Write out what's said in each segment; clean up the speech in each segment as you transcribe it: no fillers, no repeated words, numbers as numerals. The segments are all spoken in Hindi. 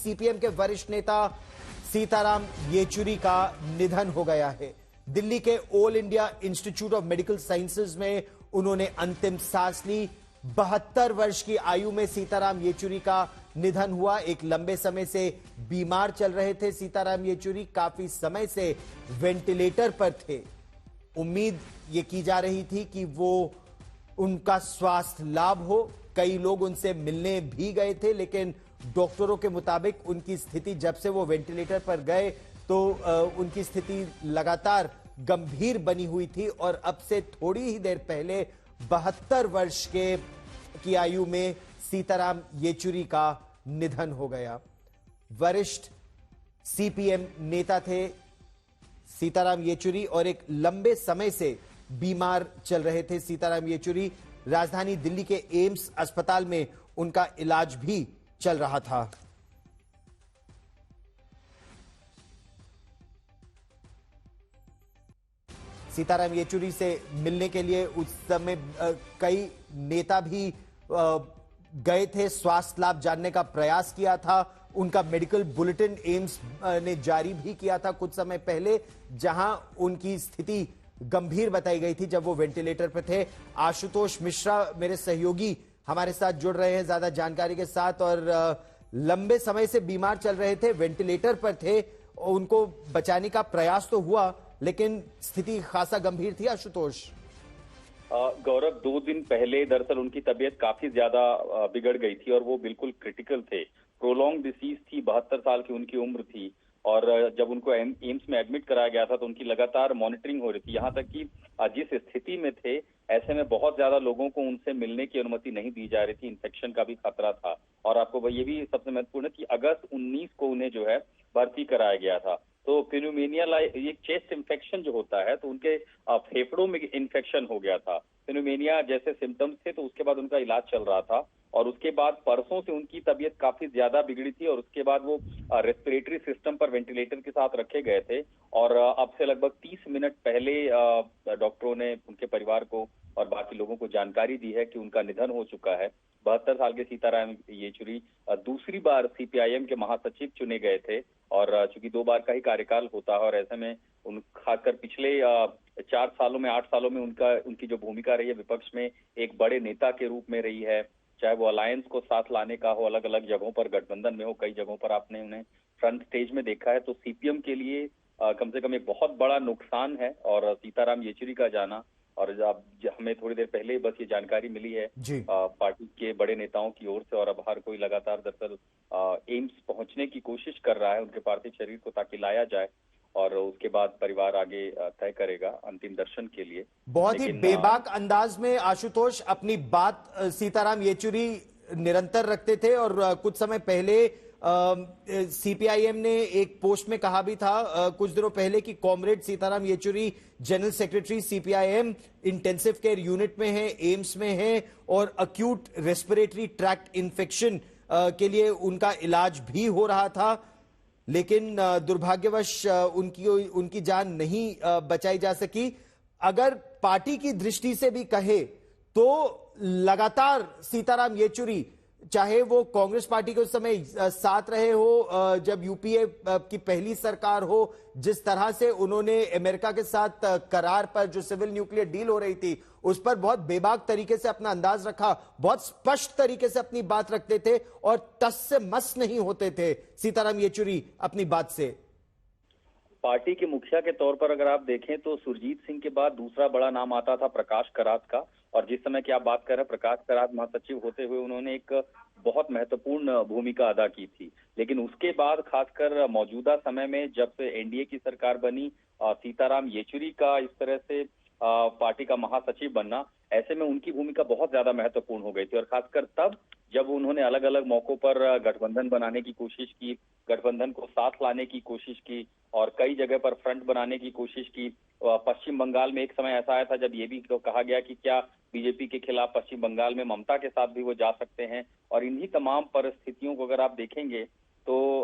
सीपीएम के वरिष्ठ नेता सीताराम येचुरी का निधन हो गया है। दिल्ली के all India institute of medical sciences में उन्होंने अंतिम सांस ली। 72 वर्ष की आयु में सीताराम येचुरी का निधन हुआ। एक लंबे समय से बीमार चल रहे थे सीताराम येचुरी, काफी समय से वेंटिलेटर पर थे। उम्मीद ये की जा रही थी कि उनका स्वास्थ्य लाभ हो। कई लोग उनसे मिलने भी गए थे, लेकिन डॉक्टरों के मुताबिक उनकी स्थिति, जब से वो वेंटिलेटर पर गए तो उनकी स्थिति लगातार गंभीर बनी हुई थी और अब से थोड़ी ही देर पहले 72 वर्ष की आयु में सीताराम येचुरी का निधन हो गया। वरिष्ठ सीपीएम नेता थे सीताराम येचुरी और एक लंबे समय से बीमार चल रहे थे सीताराम येचुरी। राजधानी दिल्ली के एम्स अस्पताल में उनका इलाज भी चल रहा था। सीताराम येचुरी से मिलने के लिए उस समय कई नेता भी गए थे, स्वास्थ्य लाभ जानने का प्रयास किया था। उनका मेडिकल बुलेटिन एम्स ने जारी भी किया था कुछ समय पहले, जहां उनकी स्थिति गंभीर बताई गई थी जब वो वेंटिलेटर पर थे। आशुतोष मिश्रा मेरे सहयोगी हमारे साथ जुड़ रहे हैं ज्यादा जानकारी के साथ। और लंबे समय से बीमार चल रहे थे, वेंटिलेटर पर थे, उनको बचाने का प्रयास तो हुआ लेकिन स्थिति खासा गंभीर थी। आशुतोष, गौरव, 2 दिन पहले दरअसल उनकी तबीयत काफी ज्यादा बिगड़ गई थी और वो बिल्कुल क्रिटिकल थे। प्रोलॉन्ग डिसीज थी, 72 साल की उनकी उम्र थी और जब उनको एम्स में एडमिट कराया गया था तो उनकी लगातार मॉनिटरिंग हो रही थी। यहाँ तक कि जिस स्थिति में थे ऐसे में बहुत ज्यादा लोगों को उनसे मिलने की अनुमति नहीं दी जा रही थी। इन्फेक्शन का भी खतरा था और आपको ये भी सबसे महत्वपूर्ण है कि अगस्त 19 को उन्हें जो है भर्ती कराया गया था। तो प्यूनिमिया ये चेस्ट इन्फेक्शन जो होता है तो उनके फेफड़ों में इन्फेक्शन हो गया था। प्यूनिमिया जैसे सिम्टम्स थे तो उसके बाद उनका इलाज चल रहा था और उसके बाद परसों से उनकी तबीयत काफी ज्यादा बिगड़ी थी और उसके बाद वो रेस्पिरेटरी सिस्टम पर वेंटिलेटर के साथ रखे गए थे। और अब से लगभग 30 मिनट पहले डॉक्टरों ने उनके परिवार को और बाकी लोगों को जानकारी दी है कि उनका निधन हो चुका है। 72 साल के सीताराम येचुरी दूसरी बार सीपीआईएम के महासचिव चुने गए थे और चूंकि 2 बार का ही कार्यकाल होता है और ऐसे में खासकर पिछले 4 सालों में 8 सालों में उनकी जो भूमिका रही है विपक्ष में एक बड़े नेता के रूप में रही है, चाहे वो अलायंस को साथ लाने का हो, अलग अलग जगहों पर गठबंधन में हो, कई जगहों पर आपने उन्हें फ्रंट स्टेज में देखा है। तो सीपीएम के लिए कम से कम एक बहुत बड़ा नुकसान है और सीताराम येचुरी का जाना, और हमें थोड़ी देर पहले बस ये जानकारी मिली है पार्टी के बड़े नेताओं की ओर से और अब हर कोई लगातार दरअसल एम्स पहुंचने की कोशिश कर रहा है उनके पार्थिव शरीर को, ताकि लाया जाए और उसके बाद परिवार आगे तय करेगा अंतिम दर्शन के लिए। बहुत ही बेबाक अंदाज में आशुतोष अपनी बात सीताराम येचुरी निरंतर रखते थे और कुछ समय पहले सीपीआईएम ने एक पोस्ट में कहा भी था कुछ दिनों पहले कि comrade Sitaram Yechury general secretary CPIM intensive care unit में है, एम्स में है और अक्यूट रेस्पिरेटरी ट्रैक्ट इन्फेक्शन के लिए उनका इलाज भी हो रहा था। लेकिन दुर्भाग्यवश उनकी जान नहीं बचाई जा सकी। अगर पार्टी की दृष्टि से भी कहे तो लगातार सीताराम येचुरी, चाहे वो कांग्रेस पार्टी के उस समय साथ रहे हो जब यूपीए की पहली सरकार हो, जिस तरह से उन्होंने अमेरिका के साथ करार पर जो सिविल न्यूक्लियर डील हो रही थी उस पर बहुत बेबाक तरीके से अपना अंदाज रखा, बहुत स्पष्ट तरीके से अपनी बात रखते थे और टस से मस नहीं होते थे सीताराम येचुरी अपनी बात से। पार्टी के मुखिया के तौर पर अगर आप देखें तो सुरजीत सिंह के बाद दूसरा बड़ा नाम आता था प्रकाश करात का, और जिस समय की आप बात कर रहे हैं प्रकाश करात महासचिव होते हुए उन्होंने एक बहुत महत्वपूर्ण भूमिका अदा की थी। लेकिन उसके बाद खासकर मौजूदा समय में जब से एनडीए की सरकार बनी, सीताराम येचुरी का इस तरह से पार्टी का महासचिव बनना, ऐसे में उनकी भूमिका बहुत ज्यादा महत्वपूर्ण हो गई थी। और खासकर तब जब उन्होंने अलग अलग मौकों पर गठबंधन बनाने की कोशिश की, गठबंधन को साथ लाने की कोशिश की और कई जगह पर फ्रंट बनाने की कोशिश की। पश्चिम बंगाल में एक समय ऐसा आया था जब ये भी तो कहा गया कि क्या बीजेपी के खिलाफ पश्चिम बंगाल में ममता के साथ भी वो जा सकते हैं। और इन्हीं तमाम परिस्थितियों को अगर आप देखेंगे तो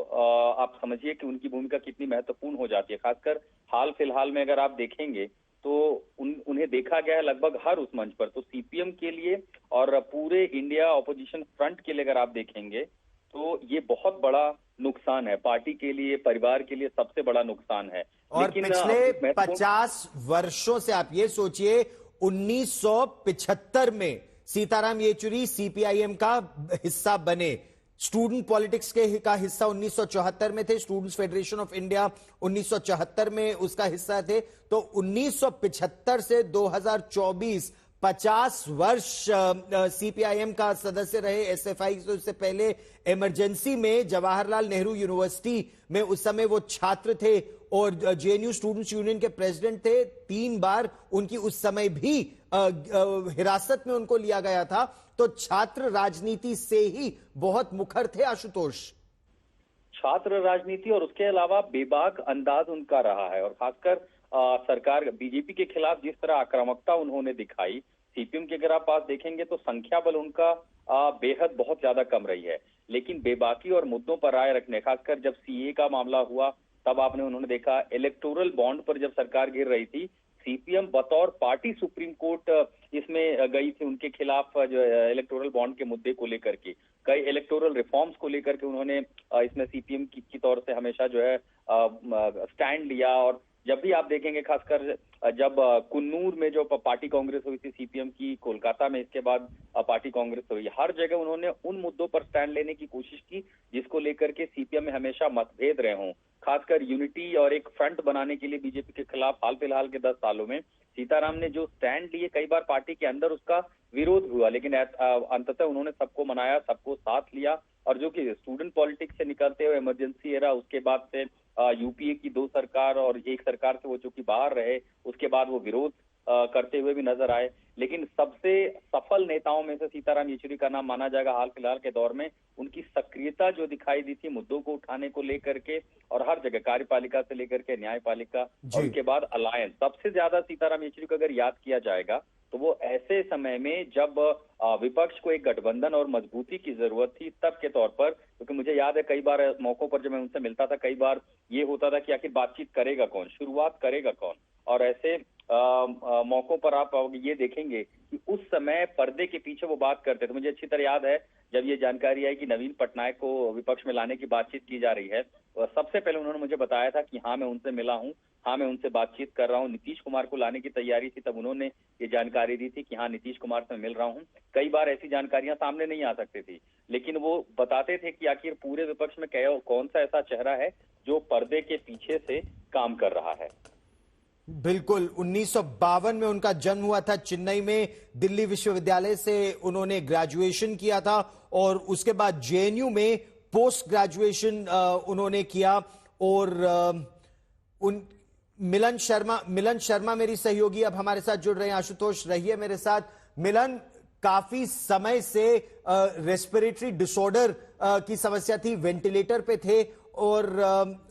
आप समझिए कि उनकी भूमिका कितनी महत्वपूर्ण हो जाती है। खासकर हाल फिलहाल में अगर आप देखेंगे तो उन्हें देखा गया है लगभग हर उस मंच पर। तो सीपीएम के लिए और पूरे इंडिया ऑपोजिशन फ्रंट के लिए अगर आप देखेंगे तो ये बहुत बड़ा नुकसान है पार्टी के लिए, परिवार के लिए सबसे बड़ा नुकसान है। और लेकिन पिछले 50 वर्षों से आप ये सोचिए, 1975 में सीताराम येचुरी सीपीआईएम का हिस्सा बने, स्टूडेंट पॉलिटिक्स का हिस्सा 1974 में थे, स्टूडेंट्स फेडरेशन ऑफ इंडिया 1974 में उसका हिस्सा थे। तो 1975 से 2024 50 वर्ष सीपीआईएम का सदस्य रहे। एसएफआई से उससे पहले इमरजेंसी में जवाहरलाल नेहरू यूनिवर्सिटी में उस समय वो छात्र थे और जेएनयू स्टूडेंट्स यूनियन के प्रेसिडेंट थे। 3 बार उनकी उस समय भी हिरासत में उनको लिया गया था। तो छात्र राजनीति से ही बहुत मुखर थे आशुतोष। छात्र राजनीति और उसके अलावा बेबाक अंदाज उनका रहा है, और खासकर सरकार बीजेपी के खिलाफ जिस तरह आक्रामकता उन्होंने दिखाई, सीपीएम के अगर आप पास देखेंगे तो संख्या बल उनका बेहद बहुत ज्यादा कम रही है। लेकिन बेबाकी और मुद्दों पर राय रखने, खासकर जब सीए का मामला हुआ तब आपने उन्होंने देखा, इलेक्टोरल बॉन्ड पर जब सरकार गिर रही थी, सीपीएम बतौर पार्टी सुप्रीम कोर्ट इसमें गई थी उनके खिलाफ, जो इलेक्टोरल बॉन्ड के मुद्दे को लेकर के, कई इलेक्टोरल रिफॉर्म्स को लेकर के उन्होंने इसमें सीपीएम की तौर से हमेशा जो है स्टैंड लिया। और जब भी आप देखेंगे, खासकर जब कुन्नूर में जो पार्टी कांग्रेस हुई थी सीपीएम की, कोलकाता में इसके बाद पार्टी कांग्रेस हुई, हर जगह उन्होंने उन मुद्दों पर स्टैंड लेने की कोशिश की जिसको लेकर के सीपीएम में हमेशा मतभेद रहे हों। खासकर यूनिटी और एक फ्रंट बनाने के लिए बीजेपी के खिलाफ हाल फिलहाल के 10 सालों में सीताराम ने जो स्टैंड लिए, कई बार पार्टी के अंदर उसका विरोध हुआ, लेकिन अंततः उन्होंने सबको मनाया, सबको साथ लिया। और जो कि स्टूडेंट पॉलिटिक्स से निकलते हुए इमरजेंसी एरा, उसके बाद से यूपीए की 2 सरकार और एक सरकार से वो जो कि बाहर रहे, उसके बाद वो विरोध करते हुए भी नजर आए। लेकिन सबसे सफल नेताओं में से सीताराम येचुरी का नाम माना जाएगा हाल फिलहाल के दौर में। उनकी सक्रियता जो दिखाई दी थी मुद्दों को उठाने को लेकर के, और हर जगह कार्यपालिका से लेकर के न्यायपालिका, और उसके बाद अलायंस, सबसे ज्यादा सीताराम येचुरी को अगर याद किया जाएगा तो वो ऐसे समय में जब विपक्ष को एक गठबंधन और मजबूती की जरूरत थी तब के तौर पर, क्योंकि मुझे याद है कई बार मौकों पर जब मैं उनसे मिलता था, कई बार ये होता था कि आखिर बातचीत करेगा कौन, शुरुआत करेगा कौन। और ऐसे मौकों पर आप ये देखेंगे कि उस समय पर्दे के पीछे वो बात करते थे। मुझे अच्छी तरह याद है जब ये जानकारी आई कि नवीन पटनायक को विपक्ष में लाने की बातचीत की जा रही है, तो सबसे पहले उन्होंने मुझे बताया था कि हाँ मैं उनसे मिला हूँ, हाँ मैं उनसे बातचीत कर रहा हूँ। नीतीश कुमार को लाने की तैयारी थी, तब उन्होंने ये जानकारी दी थी कि हाँ नीतीश कुमार से मिल रहा हूँ। कई बार ऐसी जानकारियां सामने नहीं आ सकती थी, लेकिन वो बताते थे कि आखिर पूरे विपक्ष में कौन सा ऐसा चेहरा है जो पर्दे के पीछे से काम कर रहा है। बिल्कुल, 1952 में उनका जन्म हुआ था चेन्नई में। दिल्ली विश्वविद्यालय से उन्होंने ग्रेजुएशन किया था और उसके बाद जेएनयू में पोस्ट ग्रेजुएशन उन्होंने किया। और मिलन शर्मा मेरी सहयोगी अब हमारे साथ जुड़ रहे हैं। आशुतोष रहिए मेरे साथ। मिलन, काफी समय से रेस्पिरेटरी डिसऑर्डर की समस्या थी, वेंटिलेटर पे थे और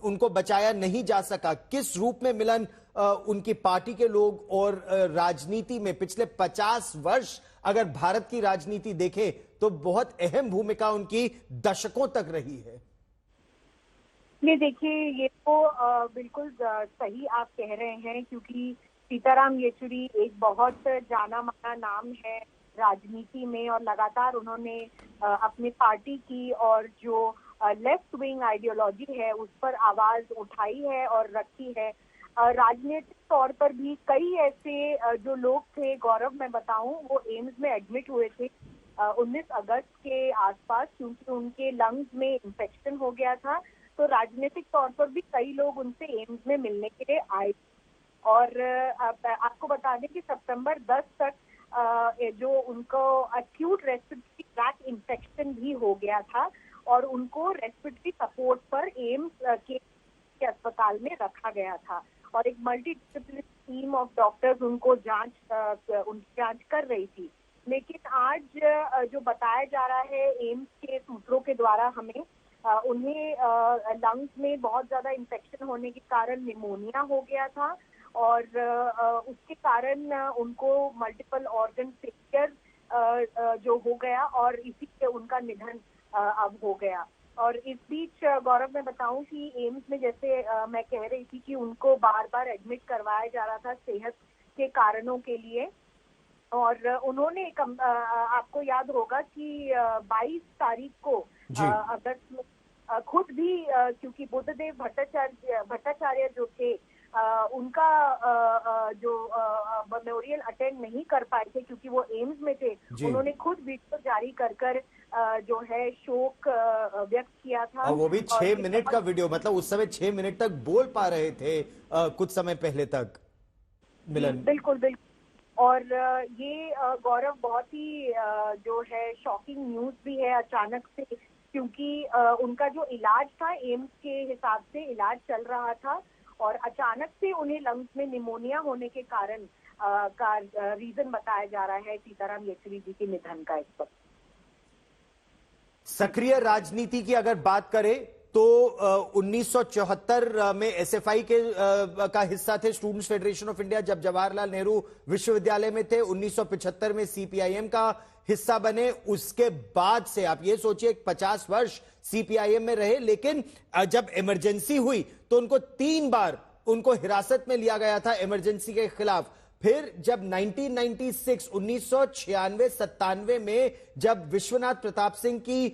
उनको बचाया नहीं जा सका। किस रूप में मिलन उनकी पार्टी के लोग और राजनीति में पिछले 50 वर्ष अगर भारत की राजनीति देखें तो बहुत अहम भूमिका उनकी दशकों तक रही है। नहीं, देखिए ये तो बिल्कुल सही आप कह रहे हैं, क्योंकि सीताराम येचुरी एक बहुत जाना माना नाम है राजनीति में, और लगातार उन्होंने अपनी पार्टी की और जो लेफ्ट विंग आइडियोलॉजी है उस पर आवाज उठाई है और रखी है। राजनीतिक तौर पर भी कई ऐसे जो लोग थे, गौरव मैं बताऊं, वो एम्स में एडमिट हुए थे 19 अगस्त के आसपास, क्योंकि उनके लंग्स में इंफेक्शन हो गया था। तो राजनीतिक तौर पर भी कई लोग उनसे एम्स में मिलने के लिए आए। और आपको बता दें कि सितंबर 10 तक जो उनको एक्यूट रेस्पिरेटरी ट्रैक्ट इंफेक्शन भी हो गया था और उनको रेस्पिरेटरी सपोर्ट पर एम्स के अस्पताल में रखा गया था, और एक multi disciplinary team of doctors उनकी जांच कर रही थी। लेकिन आज जो बताया जा रहा है एम्स के सूत्रों के द्वारा हमें, उन्हें लंग्स में बहुत ज्यादा इंफेक्शन होने के कारण निमोनिया हो गया था, और उसके कारण उनको मल्टीपल ऑर्गन फेलियर जो हो गया, और इसी से उनका निधन अब हो गया। और इस बीच गौरव मैं बताऊं कि एम्स में, जैसे मैं कह रही थी कि उनको बार बार एडमिट करवाया जा रहा था सेहत के कारणों के लिए, और उन्होंने आपको याद होगा कि 22 तारीख को जी। अगस्त में खुद भी क्योंकि बुद्धदेव भट्टाचार्य जो थे उनका जो मेमोरियल अटेंड नहीं कर पाए थे क्योंकि वो एम्स में थे। उन्होंने खुद वीडियो जारी कर जो है शोक व्यक्त किया था। और वो भी 6 मिनट का वीडियो, मतलब उस समय 6 मिनट तक बोल पा रहे थे कुछ समय पहले तक। मिलन, बिल्कुल बिल्कुल। और ये गौरव बहुत ही जो है शॉकिंग न्यूज भी है अचानक से, क्योंकि उनका जो इलाज था एम्स के हिसाब से इलाज चल रहा था और अचानक से उन्हें लंग्स में निमोनिया होने के कारण का रीजन बताया जा रहा है सीताराम येचुरी जी के निधन का। इस पर सक्रिय राजनीति की अगर बात करें तो 1974 में एसएफआई के का हिस्सा थे, स्टूडेंट्स फेडरेशन ऑफ इंडिया, जब जवाहरलाल नेहरू विश्वविद्यालय में थे। 1975 में सीपीआईएम का हिस्सा बने। उसके बाद से आप ये सोचिए 50 वर्ष सीपीआईएम में रहे, लेकिन जब इमरजेंसी हुई तो उनको 3 बार उनको हिरासत में लिया गया था इमरजेंसी के खिलाफ। फिर जब 1996-97 में जब विश्वनाथ प्रताप सिंह की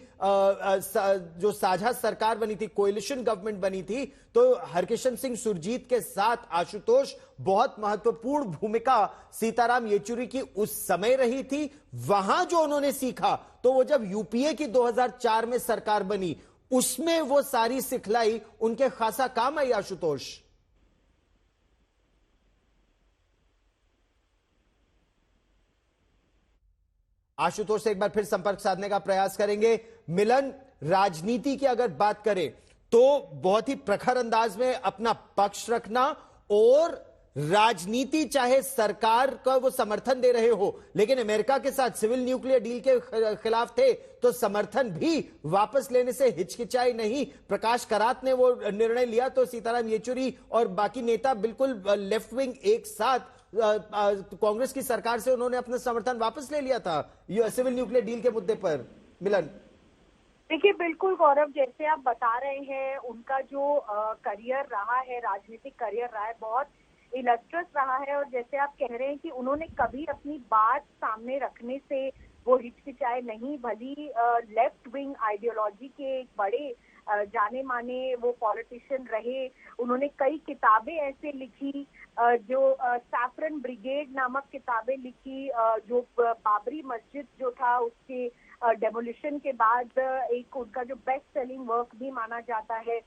जो साझा सरकार बनी थी, कोएलिशन गवर्नमेंट बनी थी, तो हरकिशन सिंह सुरजीत के साथ आशुतोष बहुत महत्वपूर्ण भूमिका सीताराम येचुरी की उस समय रही थी। वहां जो उन्होंने सीखा तो वो जब यूपीए की 2004 में सरकार बनी उसमें वो सारी सिखलाई उनके खासा काम आई। आशुतोष से एक बार फिर संपर्क साधने का प्रयास करेंगे। मिलन, राजनीति की अगर बात करें तो बहुत ही प्रखर अंदाज में अपना पक्ष रखना, और राजनीति चाहे सरकार का वो समर्थन दे रहे हो, लेकिन अमेरिका के साथ सिविल न्यूक्लियर डील के खिलाफ थे तो समर्थन भी वापस लेने से हिचकिचाई नहीं। प्रकाश करात ने वो निर्णय लिया तो सीताराम येचुरी और बाकी नेता बिल्कुल लेफ्ट विंग एक साथ कांग्रेस की सरकार से उन्होंने अपना समर्थन वापस ले लिया था सिविल न्यूक्लियर डील के मुद्दे पर। मिलन, देखिए बिल्कुल गौरव, जैसे आप बता रहे हैं उनका जो करियर रहा है, राजनीतिक करियर रहा है, बहुत इलस्ट्रस रहा है। और जैसे आप कह रहे हैं कि उन्होंने कभी अपनी बात सामने रखने से वो हिचकिचाए नहीं, भली लेफ्ट विंग आइडियोलॉजी के एक बड़े जाने माने वो पॉलिटिशियन रहे। उन्होंने कई किताबें ऐसे लिखी जो सैफरन ब्रिगेड नामक किताबें लिखी, जो बाबरी मस्जिद जो था उसके डेमोलिशन के बाद एक उनका जो बेस्ट सेलिंग वर्क भी माना जाता है।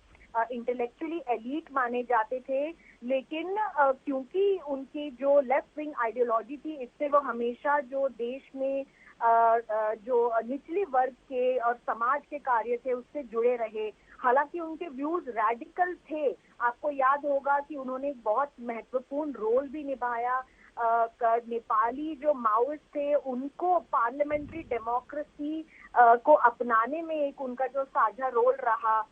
इंटेलेक्चुअली एलीट माने जाते थे, लेकिन क्योंकि उनकी जो लेफ्ट विंग आइडियोलॉजी थी इससे वो हमेशा जो देश में जो निचले वर्ग के और समाज के कार्य थे उससे जुड़े रहे। हालांकि उनके व्यूज रैडिकल थे। आपको याद होगा कि उन्होंने एक बहुत महत्वपूर्ण रोल भी निभाया। नेपाली जो माओइस्ट थे उनको पार्लियामेंट्री डेमोक्रेसी को अपनाने में एक उनका जो साझा रोल रहा,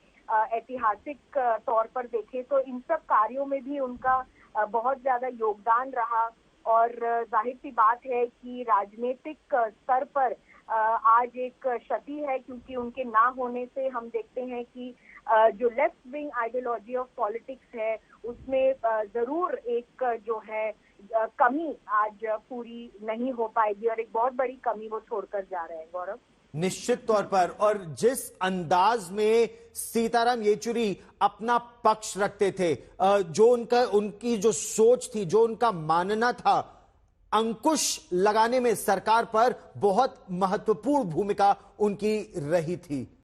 ऐतिहासिक तौर पर देखें तो इन सब कार्यों में भी उनका बहुत ज्यादा योगदान रहा। और जाहिर सी बात है कि राजनीतिक स्तर पर आज एक क्षति है, क्योंकि उनके ना होने से हम देखते हैं कि जो left wing ideology of politics है उसमें जरूर एक जो है कमी आज पूरी नहीं हो पाएगी, और एक बहुत बड़ी कमी वो छोड़कर जा रहे हैं। गौरव, निश्चित तौर पर, और जिस अंदाज में सीताराम येचुरी अपना पक्ष रखते थे, जो उनकी जो सोच थी, जो उनका मानना था, अंकुश लगाने में सरकार पर बहुत महत्वपूर्ण भूमिका उनकी रही थी।